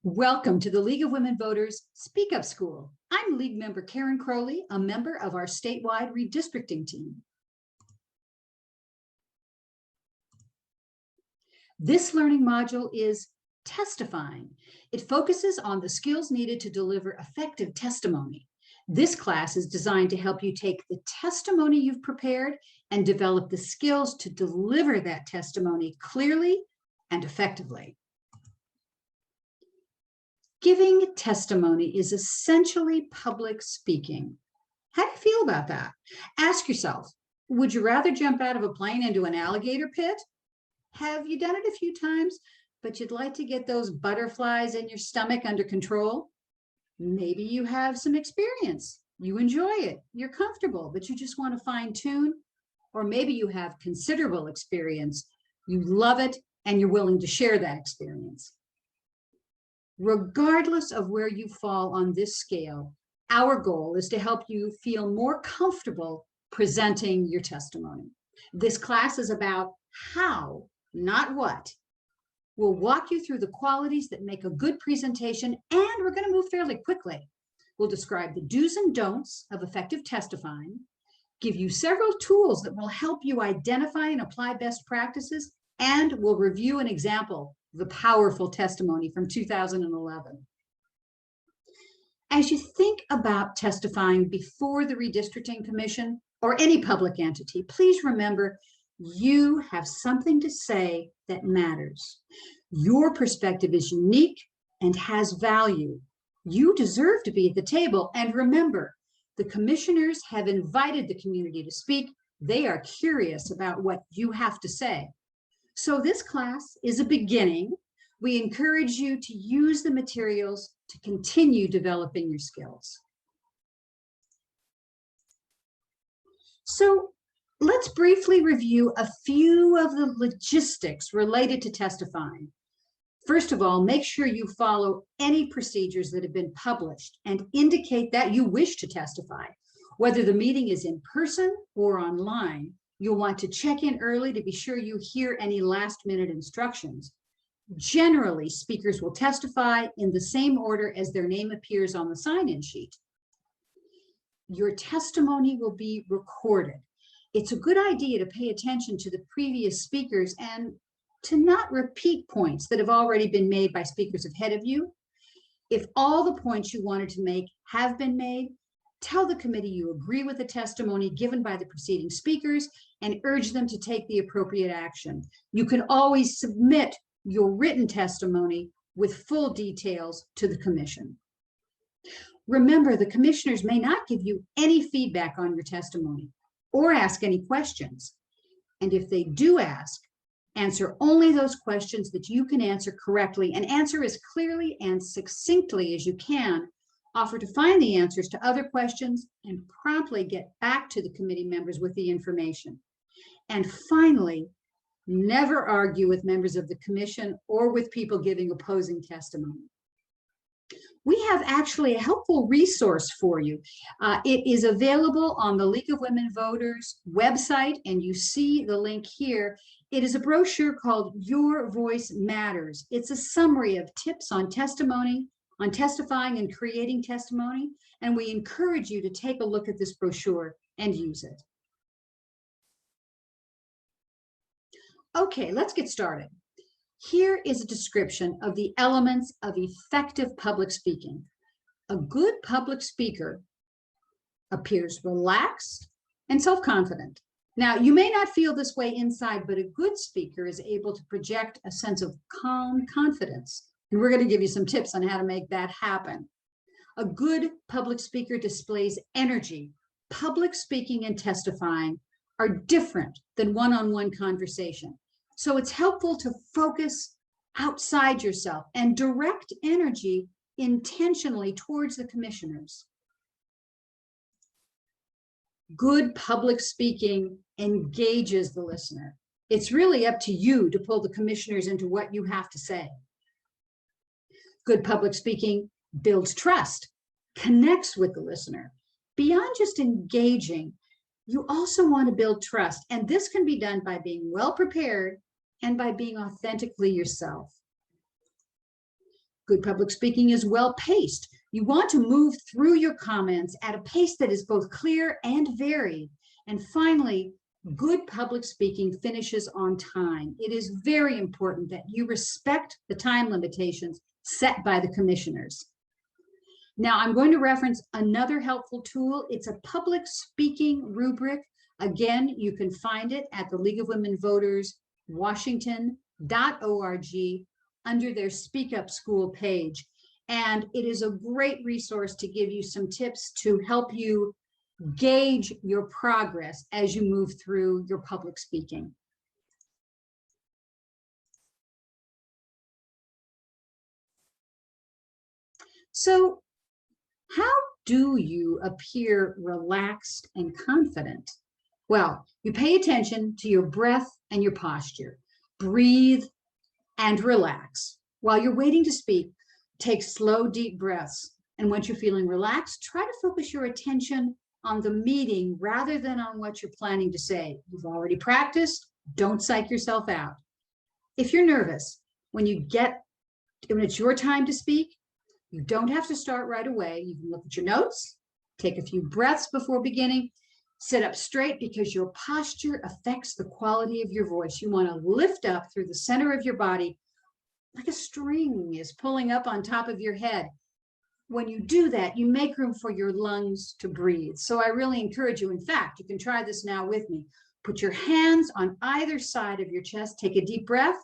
Welcome to the League of Women Voters Speak Up School. I'm League member Karen Crowley, a member of our statewide redistricting team. This learning module is Testifying. It focuses on the skills needed to deliver effective testimony. This class is designed to help you take the testimony you've prepared and develop the skills to deliver that testimony clearly and effectively. Giving testimony is essentially public speaking. How do you feel about that? Ask yourself, would you rather jump out of a plane into an alligator pit? Have you done it a few times, but you'd like to get those butterflies in your stomach under control? Maybe you have some experience. You enjoy it. You're comfortable, but you just want to fine tune. Or maybe you have considerable experience. You love it and you're willing to share that experience. Regardless of where you fall on this scale, our goal is to help you feel more comfortable presenting your testimony. This class is about how, not what. We'll walk you through the qualities that make a good presentation, and we're going to move fairly quickly. We'll describe the do's and don'ts of effective testifying, give you several tools that will help you identify and apply best practices, and we'll review an example, the powerful testimony from 2011. As you think about testifying before the Redistricting Commission or any public entity, please remember you have something to say that matters. Your perspective is unique and has value. You deserve to be at the table. And remember, the commissioners have invited the community to speak. They are curious about what you have to say. So this class is a beginning. We encourage you to use the materials to continue developing your skills. So let's briefly review a few of the logistics related to testifying. First of all, make sure you follow any procedures that have been published and indicate that you wish to testify. Whether the meeting is in person or online, you'll want to check in early to be sure you hear any last-minute instructions. Generally, speakers will testify in the same order as their name appears on the sign-in sheet. Your testimony will be recorded. It's a good idea to pay attention to the previous speakers and to not repeat points that have already been made by speakers ahead of you. If all the points you wanted to make have been made, tell the committee you agree with the testimony given by the preceding speakers and urge them to take the appropriate action. You can always submit your written testimony with full details to the commission. Remember, the commissioners may not give you any feedback on your testimony or ask any questions. And if they do ask, answer only those questions that you can answer correctly and answer as clearly and succinctly as you can. Offer to find the answers to other questions and promptly get back to the committee members with the information. And finally, never argue with members of the commission or with people giving opposing testimony. We have actually a helpful resource for you. It is available on the League of Women Voters website, and you see the link here. It is a brochure called Your Voice Matters. It's a summary of tips on testimony, on testifying and creating testimony, and we encourage you to take a look at this brochure and use it. Okay, let's get started. Here is a description of the elements of effective public speaking. A good public speaker appears relaxed and self-confident. Now, you may not feel this way inside, but a good speaker is able to project a sense of calm confidence. And we're going to give you some tips on how to make that happen. A good public speaker displays energy. Public speaking and testifying are different than one-on-one conversation. So it's helpful to focus outside yourself and direct energy intentionally towards the commissioners. Good public speaking engages the listener. It's really up to you to pull the commissioners into what you have to say. Good public speaking builds trust, connects with the listener. Beyond just engaging, you also want to build trust, and this can be done by being well prepared and by being authentically yourself. Good public speaking is well-paced. You want to move through your comments at a pace that is both clear and varied. And finally, good public speaking finishes on time. It is very important that you respect the time limitations set by the commissioners. Now, I'm going to reference another helpful tool. It's a public speaking rubric. Again, you can find it at the League of Women Voters, Washington.org, under their Speak Up School page. And it is a great resource to give you some tips to help you gauge your progress as you move through your public speaking. So, how do you appear relaxed and confident? Well, you pay attention to your breath and your posture. Breathe and relax. While you're waiting to speak, take slow, deep breaths. And once you're feeling relaxed, try to focus your attention on the meeting rather than on what you're planning to say. You've already practiced. Don't psych yourself out. If you're nervous, when it's your time to speak, you don't have to start right away. You can look at your notes, take a few breaths before beginning, sit up straight because your posture affects the quality of your voice. You want to lift up through the center of your body like a string is pulling up on top of your head. When you do that, you make room for your lungs to breathe. So I really encourage you. In fact, you can try this now with me. Put your hands on either side of your chest. Take a deep breath.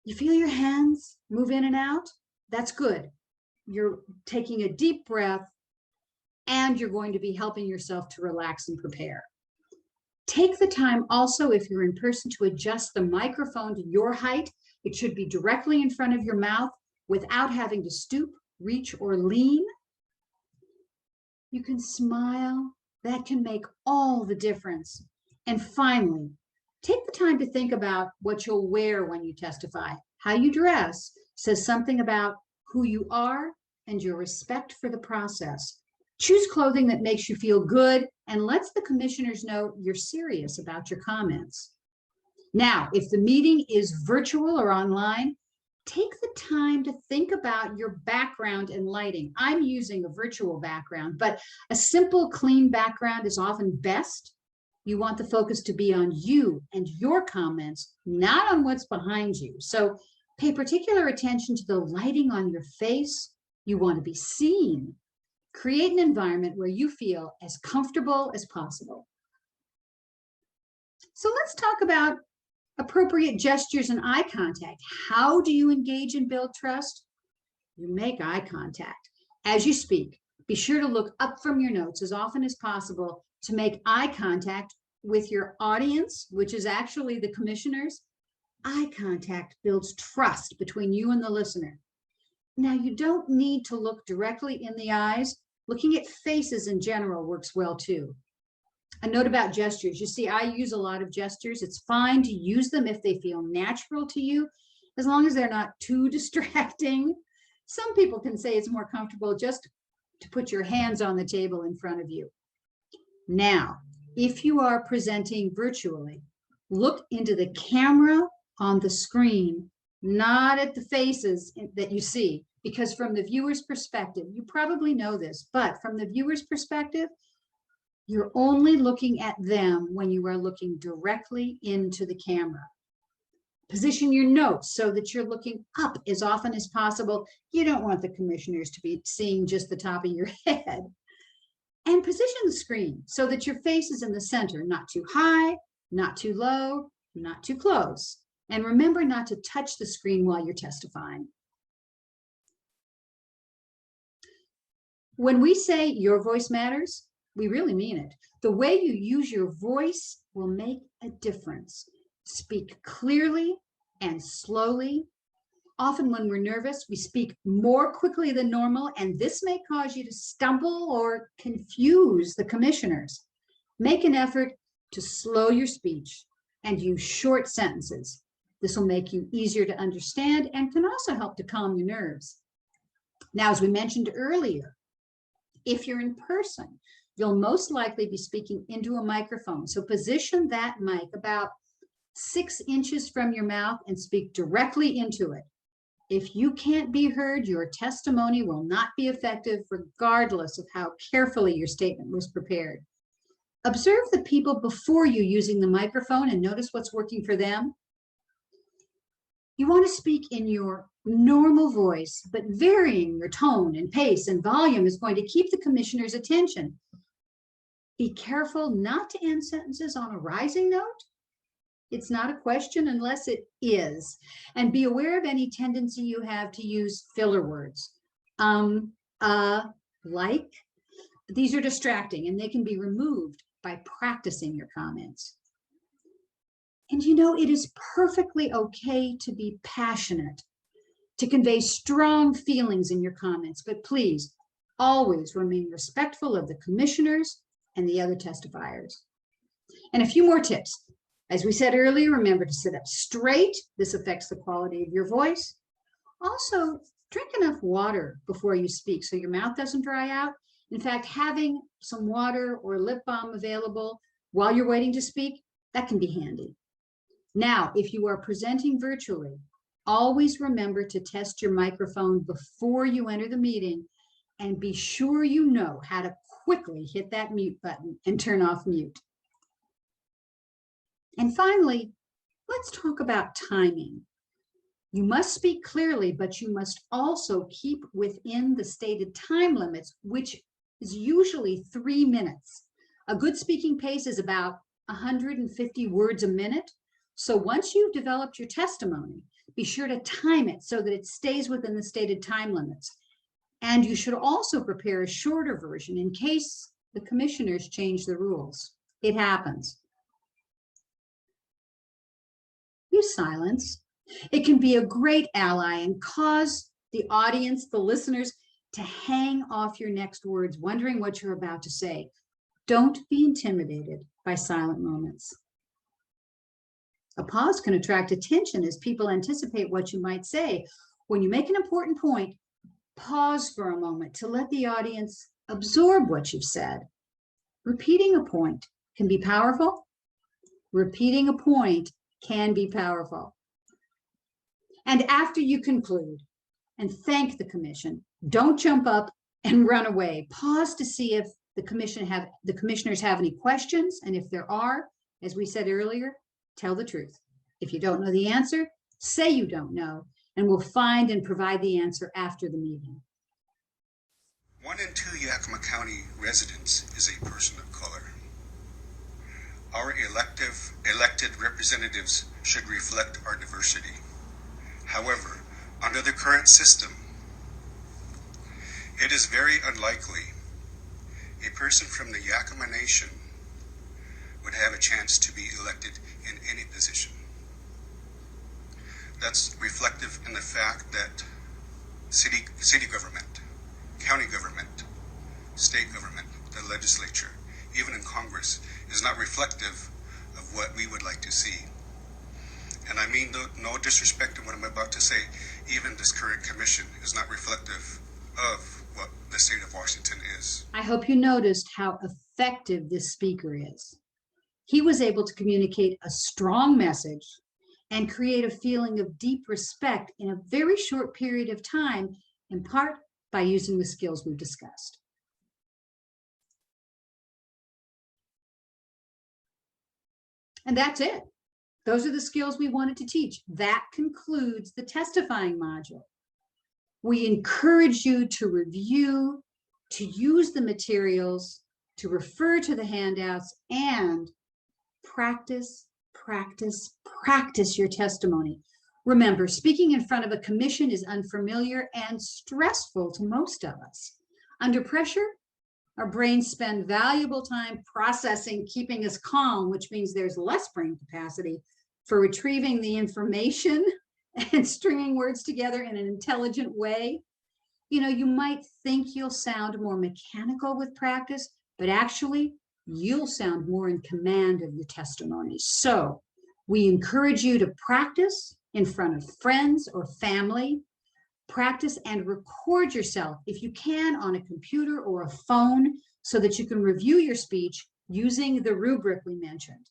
You feel your hands move in and out? That's good. You're taking a deep breath and you're going to be helping yourself to relax and prepare. Take the time also, if you're in person, to adjust the microphone to your height. It should be directly in front of your mouth without having to stoop, reach, or lean. You can smile. That can make all the difference. And finally, take the time to think about what you'll wear when you testify. How you dress says something about who you are and your respect for the process. Choose clothing that makes you feel good and lets the commissioners know you're serious about your comments. Now, if the meeting is virtual or online, take the time to think about your background and lighting. I'm using a virtual background, but a simple, clean background is often best. You want the focus to be on you and your comments, not on what's behind you. So pay particular attention to the lighting on your face. You want to be seen. Create an environment where you feel as comfortable as possible. So let's talk about appropriate gestures and eye contact. How do you engage and build trust? You make eye contact. As you speak, be sure to look up from your notes as often as possible to make eye contact with your audience, which is actually the commissioners. Eye contact builds trust between you and the listener. Now, you don't need to look directly in the eyes. Looking at faces in general works well too. A note about gestures. You see, I use a lot of gestures. It's fine to use them if they feel natural to you, as long as they're not too distracting. Some people can say it's more comfortable just to put your hands on the table in front of you. Now, if you are presenting virtually, look into the camera on the screen, not at the faces that you see, because from the viewer's perspective, you probably know this, but from the viewer's perspective, you're only looking at them when you are looking directly into the camera. Position your notes so that you're looking up as often as possible. You don't want the commissioners to be seeing just the top of your head. And position the screen so that your face is in the center, not too high, not too low, not too close. And remember not to touch the screen while you're testifying. When we say your voice matters, we really mean it. The way you use your voice will make a difference. Speak clearly and slowly. Often when we're nervous, we speak more quickly than normal, and this may cause you to stumble or confuse the commissioners. Make an effort to slow your speech and use short sentences. This will make you easier to understand and can also help to calm your nerves. Now, as we mentioned earlier, if you're in person, you'll most likely be speaking into a microphone. So position that mic about 6 inches from your mouth and speak directly into it. If you can't be heard, your testimony will not be effective, regardless of how carefully your statement was prepared. Observe the people before you using the microphone and notice what's working for them. You want to speak in your normal voice, but varying your tone and pace and volume is going to keep the commissioner's attention. Be careful not to end sentences on a rising note. It's not a question unless it is. And be aware of any tendency you have to use filler words. Like. These are distracting and they can be removed by practicing your comments. And you know, it is perfectly okay to be passionate, to convey strong feelings in your comments, but please always remain respectful of the commissioners and the other testifiers. And a few more tips. As we said earlier, remember to sit up straight. This affects the quality of your voice. Also, drink enough water before you speak so your mouth doesn't dry out. In fact, having some water or lip balm available while you're waiting to speak, that can be handy. Now, if you are presenting virtually, always remember to test your microphone before you enter the meeting and be sure you know how to quickly hit that mute button and turn off mute. And finally, let's talk about timing. You must speak clearly, but you must also keep within the stated time limits, which is usually 3 minutes. A good speaking pace is about 150 words a minute. So once you've developed your testimony, be sure to time it so that it stays within the stated time limits. And you should also prepare a shorter version in case the commissioners change the rules. It happens. Use silence. It can be a great ally and cause the audience, the listeners, to hang off your next words, wondering what you're about to say. Don't be intimidated by silent moments. A pause can attract attention as people anticipate what you might say. When you make an important point, pause for a moment to let the audience absorb what you've said. Repeating a point can be powerful. Repeating a point can be powerful. And after you conclude and thank the commission, don't jump up and run away. Pause to see if the commissioners have any questions. And if there are, as we said earlier, tell the truth. If you don't know the answer, say you don't know, and we'll find and provide the answer after the meeting. 1 in 2 Yakima County residents is a person of color. Our elected representatives should reflect our diversity. However, under the current system, it is very unlikely a person from the Yakima Nation would have a chance to be elected in any position. That's reflective in the fact that city government, county government, state government, the legislature, even in Congress, is not reflective of what we would like to see. And I mean no disrespect to what I'm about to say, even this current commission is not reflective of what the state of Washington is. I hope you noticed how effective this speaker is. He was able to communicate a strong message and create a feeling of deep respect in a very short period of time, in part by using the skills we've discussed. And that's it. Those are the skills we wanted to teach. That concludes the testifying module. We encourage you to review, to use the materials, to refer to the handouts, and practice, practice, practice your testimony. Remember, speaking in front of a commission is unfamiliar and stressful to most of us. Under pressure, our brains spend valuable time processing, keeping us calm, which means there's less brain capacity for retrieving the information and stringing words together in an intelligent way. You know, you might think you'll sound more mechanical with practice, but actually you'll sound more in command of your testimony. So we encourage you to practice in front of friends or family. Practice and record yourself if you can on a computer or a phone so that you can review your speech using the rubric we mentioned.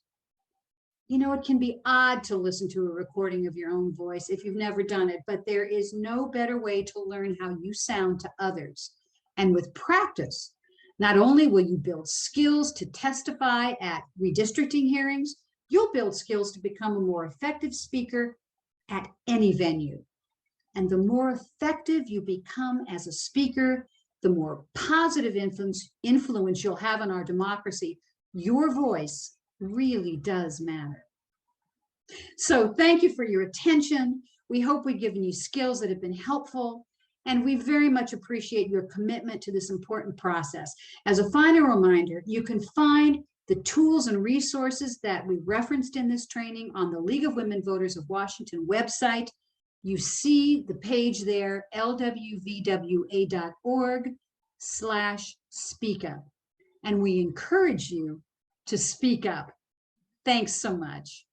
You know, it can be odd to listen to a recording of your own voice if you've never done it, but there is no better way to learn how you sound to others. And with practice, not only will you build skills to testify at redistricting hearings, you'll build skills to become a more effective speaker at any venue. And the more effective you become as a speaker, the more positive influence you'll have on our democracy. Your voice really does matter. So thank you for your attention. We hope we've given you skills that have been helpful, and we very much appreciate your commitment to this important process. As a final reminder, you can find the tools and resources that we referenced in this training on the League of Women Voters of Washington website. You see the page there, lwvwa.org/speak up. And we encourage you to speak up. Thanks so much.